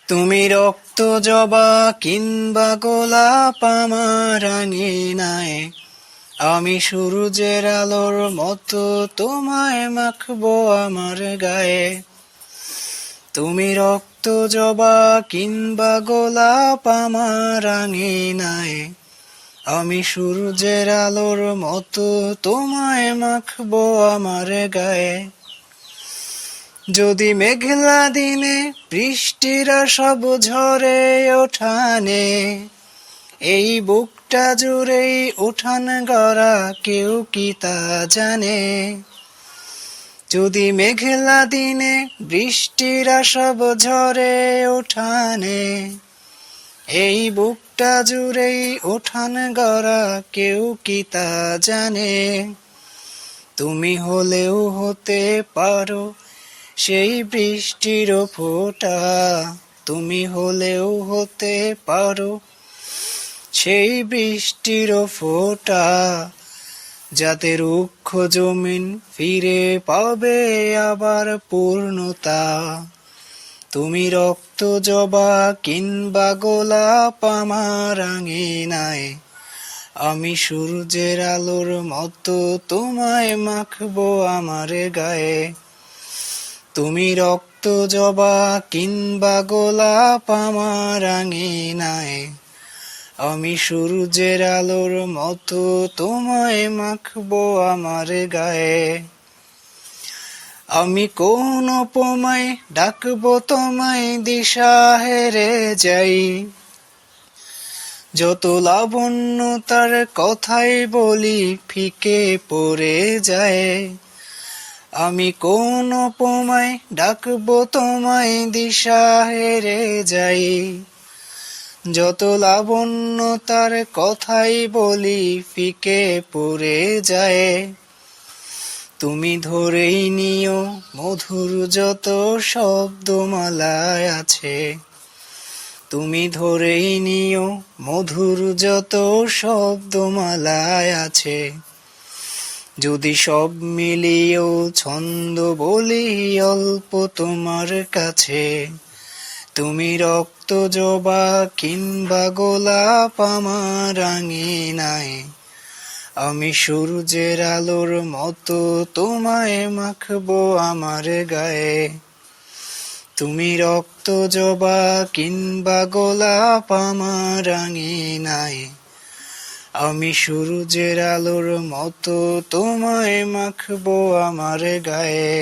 তুমি রক্ত জবা কিংবা গোলাপ আমার আঙিনায়, আমি সূর্যের আলোর মতো তোমায় মাখবো আমার গায়ে। তুমি রক্ত জবা কিংবা গোলাপ আমার আঙিনায়, আমি সূর্যের আলোর মতো তোমায় মাখবো আমার গায়ে। যদি মেঘলা দিনে বৃষ্টিরা সব ঝরে ওঠানে, এই বুকটা জুড়েই উঠান গড়া কেউ কি তা জানে। যদি মেঘলা দিনে বৃষ্টিরা সব ঝরে ওঠানে, এই বুকটা জুড়েই উঠান গড়া কেউ কি তা জানে। তুমি হলেও হতে পারো সেই বৃষ্টির ফোঁটা, তুমি হলেও হতে পারো সেই বৃষ্টির ফোঁটা, যাতে রুক্ষ জমিন ফিরে পাবে আবার পূর্ণতা। তুমি রক্ত জবা কিংবা গোলাপ আমার আঙিনায়, আমি সূর্যের আলোর মতো তোমায় মাখবো আমার গায়ে। তুমি রক্ত জবা কিংবা গোলাপ আমার আঙিনায়, আমি সূর্যের আলোর মতো তোমায় মাখবো আমার গায়ে। আমি কোন উপমায় ডাকবো তোমায় দিশা হেরে যাই, যত লাবণ্য তার কথাই বলি ফিকে পড়ে যায়। আমি কোন উপমায় ডাকবো তোমায় দিশা হেরে যাই, যত লাবণ্য তার কথাই বলি ফিকে পড়ে যায়। তুমি ধরেই নিও মধুর যত শব্দমালায় আছে, তুমি ধরেই নিও মধুর যত শব্দমালায় আছে। যদি সব মিলিয়েও ছন্দ বলি অল্প তোমার কাছে, তুমি রক্ত জবা কিংবা গোলাপ আমার আঙিনায়, আমি সূর্যের আলোর মতো তোমায় মাখবো আমার গায়ে। তুমি রক্ত জবা কিংবা গোলাপ আমার আঙিনায়, আমি সূর্যের আলোর মতো তোমায় মাখবো আমার গায়ে।